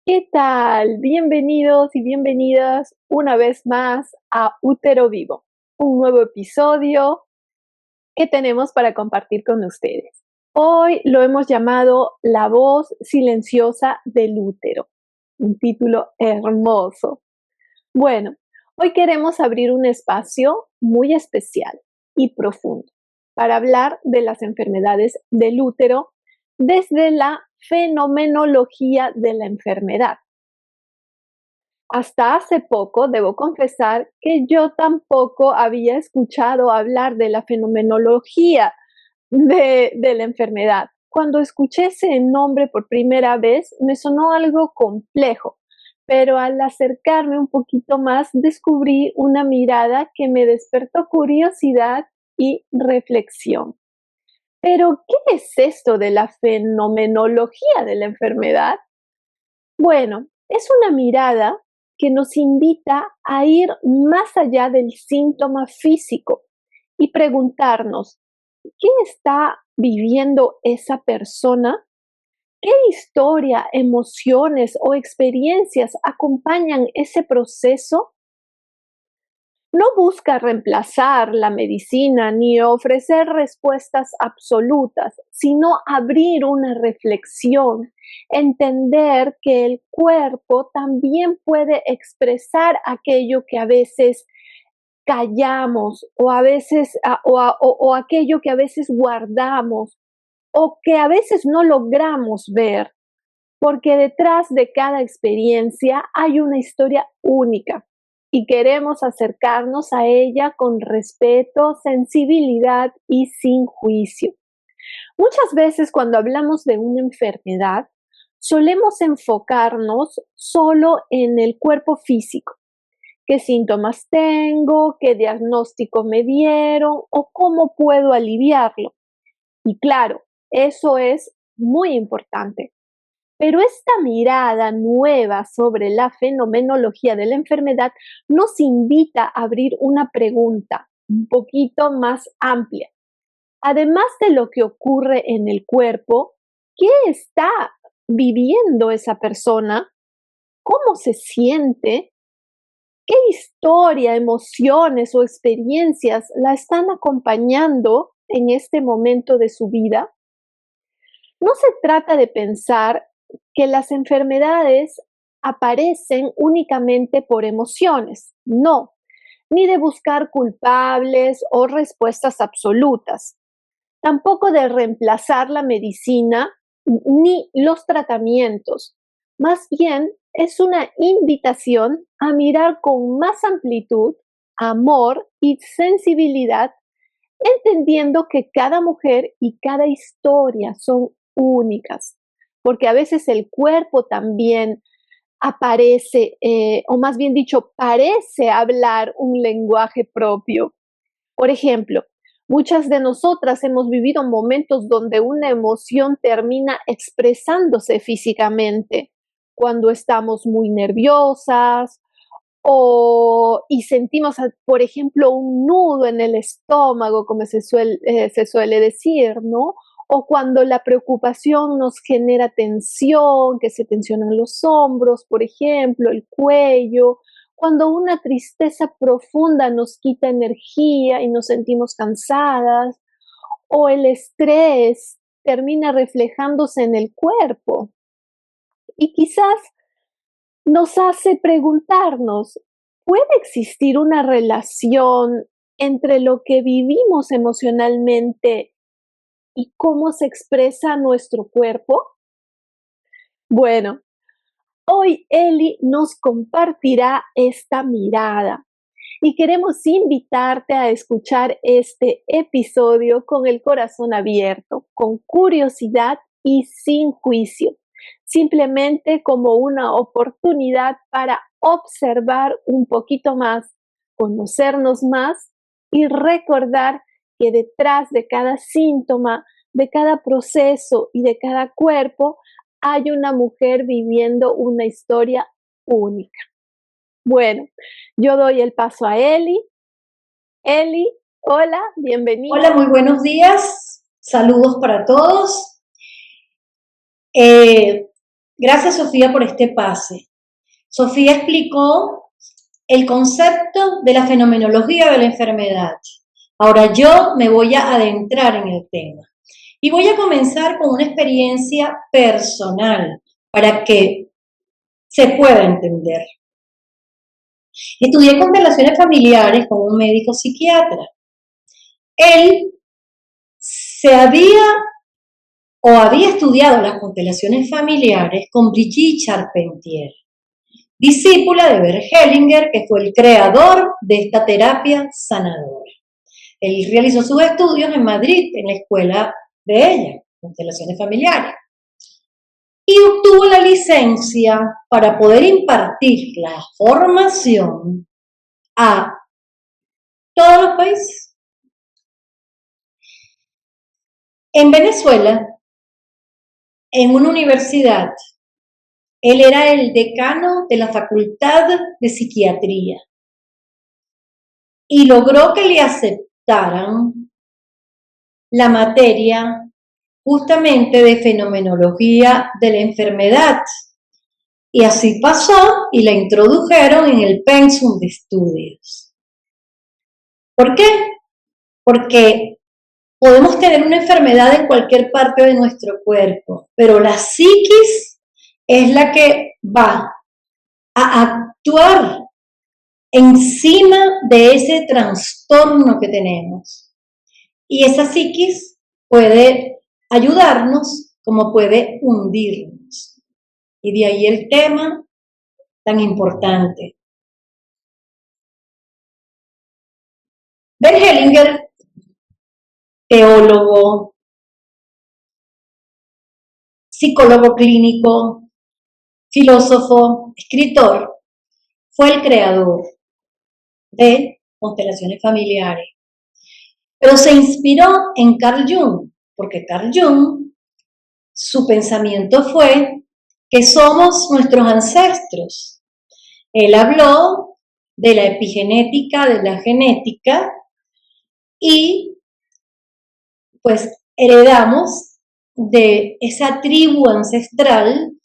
¿Qué tal? Bienvenidos y bienvenidas una vez más a Útero Vivo, un nuevo episodio que tenemos para compartir con ustedes. Hoy lo hemos llamado La voz silenciosa del útero, un título hermoso. Bueno, hoy queremos abrir un espacio muy especial y profundo para hablar de las enfermedades del útero desde la fenomenología de la enfermedad. Hasta hace poco, debo confesar que yo tampoco había escuchado hablar de la fenomenología de la enfermedad. Cuando escuché ese nombre por primera vez, me sonó algo complejo, pero al acercarme un poquito más, descubrí una mirada que me despertó curiosidad y reflexión. Pero, ¿qué es esto de la fenomenología de la enfermedad? Bueno, es una mirada que nos invita a ir más allá del síntoma físico y preguntarnos, ¿qué está viviendo esa persona? ¿Qué historia, emociones o experiencias acompañan ese proceso? No busca reemplazar la medicina ni ofrecer respuestas absolutas, sino abrir una reflexión, entender que el cuerpo también puede expresar aquello que a veces callamos o a veces o aquello que a veces guardamos o que a veces no logramos ver, porque detrás de cada experiencia hay una historia única y queremos acercarnos a ella con respeto, sensibilidad y sin juicio. Muchas veces cuando hablamos de una enfermedad, solemos enfocarnos solo en el cuerpo físico. ¿Qué síntomas tengo? ¿Qué diagnóstico me dieron? ¿O cómo puedo aliviarlo? Y claro, eso es muy importante. Pero esta mirada nueva sobre la fenomenología de la enfermedad nos invita a abrir una pregunta un poquito más amplia. Además de lo que ocurre en el cuerpo, ¿qué está viviendo esa persona? ¿Cómo se siente? ¿Qué historia, emociones o experiencias la están acompañando en este momento de su vida? No se trata de pensar que las enfermedades aparecen únicamente por emociones, no, ni de buscar culpables o respuestas absolutas, tampoco de reemplazar la medicina ni los tratamientos. Más bien es una invitación a mirar con más amplitud, amor y sensibilidad, entendiendo que cada mujer y cada historia son únicas, porque a veces el cuerpo también aparece, o más bien dicho, parece hablar un lenguaje propio. Por ejemplo, muchas de nosotras hemos vivido momentos donde una emoción termina expresándose físicamente, cuando estamos muy nerviosas y sentimos, por ejemplo, un nudo en el estómago, como se suele decir, ¿no? O cuando la preocupación nos genera tensión, que se tensionan los hombros, por ejemplo, el cuello, cuando una tristeza profunda nos quita energía y nos sentimos cansadas, o el estrés termina reflejándose en el cuerpo. Y quizás nos hace preguntarnos, ¿puede existir una relación entre lo que vivimos emocionalmente y cómo se expresa nuestro cuerpo? Bueno, hoy Eli nos compartirá esta mirada y queremos invitarte a escuchar este episodio con el corazón abierto, con curiosidad y sin juicio, simplemente como una oportunidad para observar un poquito más, conocernos más y recordar que detrás de cada síntoma, de cada proceso y de cada cuerpo hay una mujer viviendo una historia única. Bueno, yo doy el paso a Eli. Eli, hola, Hola, bienvenida. muy buenos días. Saludos para todos. Eh, Gracias, Sofía, por este pase. Sofía explicó el concepto de la fenomenología de la enfermedad. Ahora yo me voy a adentrar en el tema y voy a comenzar con una experiencia personal para que se pueda entender. Estudié constelaciones familiares con un médico psiquiatra. Él había estudiado las constelaciones familiares con Brigitte Charpentier, discípula de Bert Hellinger, que fue el creador de esta terapia sanadora. Él realizó sus estudios en Madrid, en la escuela de ella, constelaciones familiares, y obtuvo la licencia para poder impartir la formación a todos los países. En Venezuela, en una universidad, él era el decano de la Facultad de Psiquiatría y logró que le aceptaran la materia justamente de fenomenología de la enfermedad. Y así pasó y la introdujeron en el pensum de estudios. ¿Por qué? Porque podemos tener una enfermedad en cualquier parte de nuestro cuerpo, pero la psiquis es la que va a actuar encima de ese trastorno que tenemos. Y esa psiquis puede ayudarnos como puede hundirnos. Y de ahí el tema tan importante. Bert Hellinger, teólogo, psicólogo clínico, filósofo, escritor, fue el creador de constelaciones familiares. Pero se inspiró en Carl Jung, porque Carl Jung, su pensamiento fue que somos nuestros ancestros. Él habló de la epigenética, de la genética, y pues heredamos de esa tribu ancestral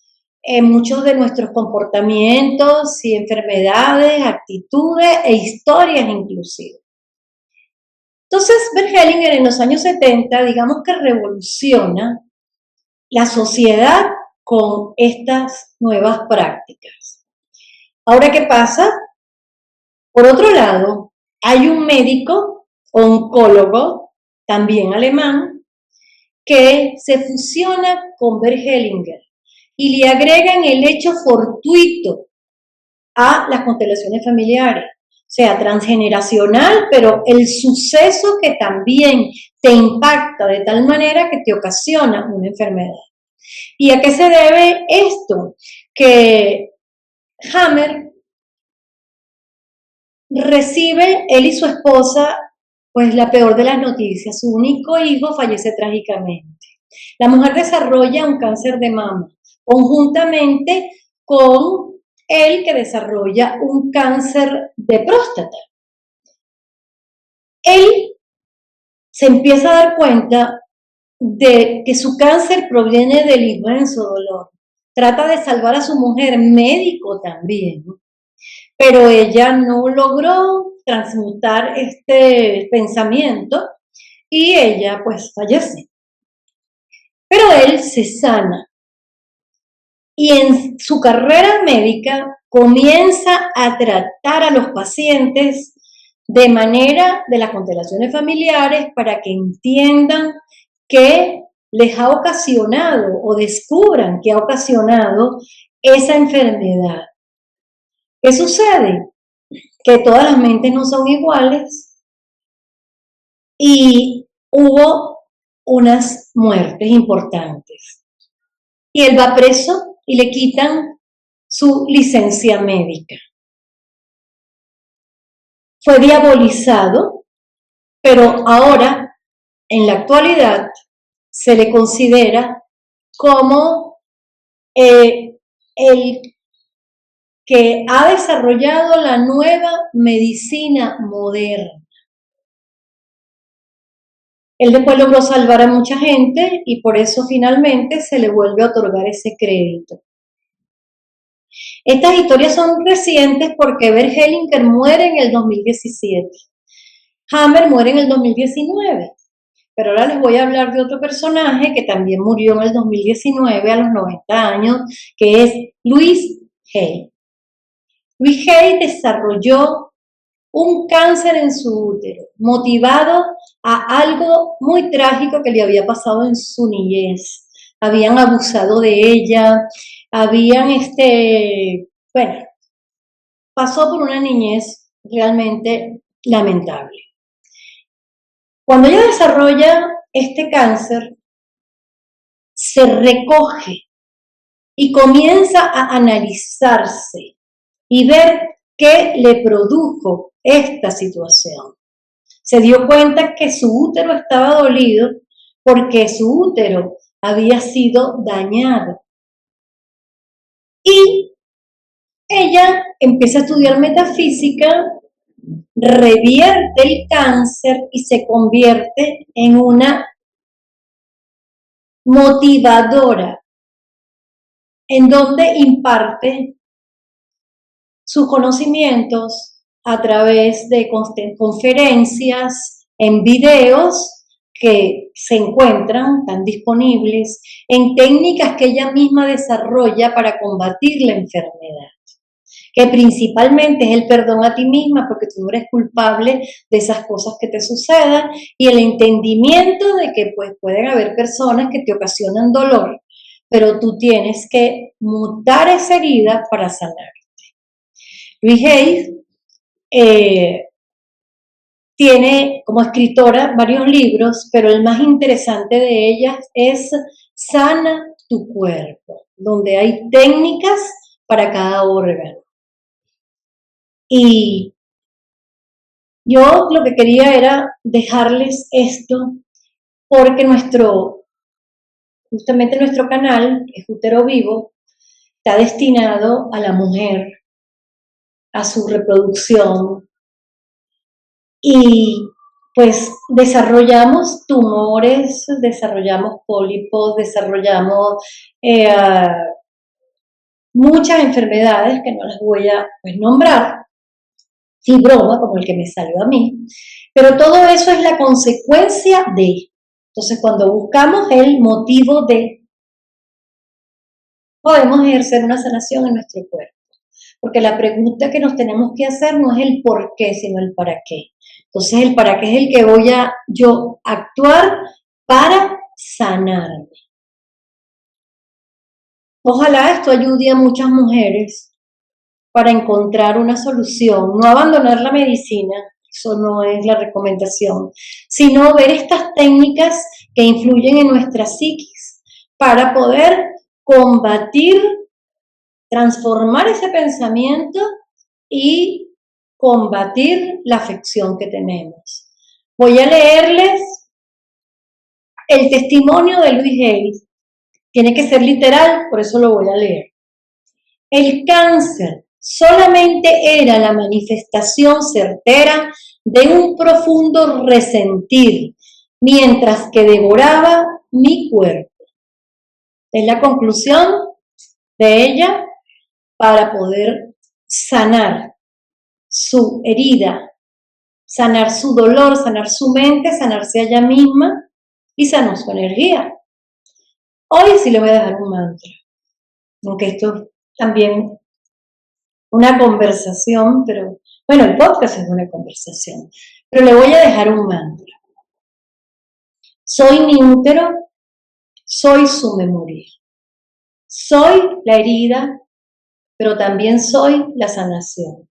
muchos de nuestros comportamientos y enfermedades, actitudes e historias inclusive. Entonces, Bert Hellinger en los años 70, digamos que revoluciona la sociedad con estas nuevas prácticas. Ahora, ¿qué pasa? Por otro lado, hay un médico oncólogo, también alemán, que se fusiona con Bert Hellinger y le agregan el hecho fortuito a las constelaciones familiares, o sea, transgeneracional, pero el suceso que también te impacta de tal manera que te ocasiona una enfermedad. ¿Y a qué se debe esto? Que Hammer recibe, él y su esposa, pues la peor de las noticias, su único hijo fallece trágicamente. La mujer desarrolla un cáncer de mama, conjuntamente con él que desarrolla un cáncer de próstata. Él se empieza a dar cuenta de que su cáncer proviene del inmenso dolor. Trata de salvar a su mujer, médico también, pero ella no logró transmutar este pensamiento y ella pues fallece. Pero él se sana y en su carrera médica comienza a tratar a los pacientes de manera de las constelaciones familiares para que entiendan qué les ha ocasionado o descubran qué ha ocasionado esa enfermedad. ¿Qué sucede? Que todas las mentes no son iguales y hubo unas muertes importantes. Y él va preso y le quitan su licencia médica. Fue diabolizado, pero ahora, en la actualidad, se le considera como el que ha desarrollado la nueva medicina moderna. Él después logró salvar a mucha gente y por eso finalmente se le vuelve a otorgar ese crédito. Estas historias son recientes porque Bert Hellinger muere en el 2017. Hammer muere en el 2019. Pero ahora les voy a hablar de otro personaje que también murió en el 2019 a los 90 años, que es Louise Hay. Louise Hay desarrolló un cáncer en su útero, motivado a algo muy trágico que le había pasado en su niñez. Habían abusado de ella, bueno, pasó por una niñez realmente lamentable. Cuando ella desarrolla este cáncer, se recoge y comienza a analizarse y ver qué le produjo esta situación. Se dio cuenta que su útero estaba dolido porque su útero había sido dañado. Y ella empieza a estudiar metafísica, revierte el cáncer y se convierte en una motivadora, en donde imparte sus conocimientos a través de conferencias, en videos que se encuentran, están disponibles, en técnicas que ella misma desarrolla para combatir la enfermedad, que principalmente es el perdón a ti misma porque tú no eres culpable de esas cosas que te sucedan, y el entendimiento de que pues pueden haber personas que te ocasionan dolor, pero tú tienes que mutar esa herida para sanarte. Louise Hay tiene como escritora varios libros, pero el más interesante de ellas es Sana tu cuerpo, donde hay técnicas para cada órgano. Y yo lo que quería era dejarles esto porque justamente nuestro canal, que es Útero Vivo, está destinado a la mujer, a su reproducción, y pues desarrollamos tumores, desarrollamos pólipos, desarrollamos muchas enfermedades que no las voy a nombrar, fibroma como el que me salió a mí, pero todo eso es la consecuencia de. Entonces, cuando buscamos el motivo de, podemos ejercer una sanación en nuestro cuerpo. Porque la pregunta que nos tenemos que hacer no es el por qué, sino el para qué. Entonces, el para qué es el que voy a yo actuar para sanarme. Ojalá esto ayude a muchas mujeres para encontrar una solución, no abandonar la medicina, eso no es la recomendación, sino ver estas técnicas que influyen en nuestra psiquis para poder combatir, transformar ese pensamiento y combatir la afección que tenemos. Voy a leerles el testimonio de Louise Hay. Tiene que ser literal, por eso lo voy a leer. El cáncer solamente era la manifestación certera de un profundo resentir, mientras que devoraba mi cuerpo. Es la conclusión de ella para poder sanar su herida, sanar su dolor, sanar su mente, sanarse a ella misma y sanar su energía. Hoy sí le voy a dejar un mantra, aunque esto también una conversación, pero bueno, el podcast es una conversación, pero le voy a dejar un mantra. Soy mi útero, soy su memoria. Soy la herida, pero también soy la sanación.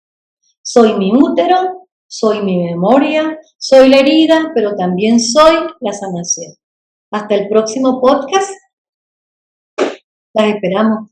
Soy mi útero, soy mi memoria, soy la herida, pero también soy la sanación. Hasta el próximo podcast. Las esperamos.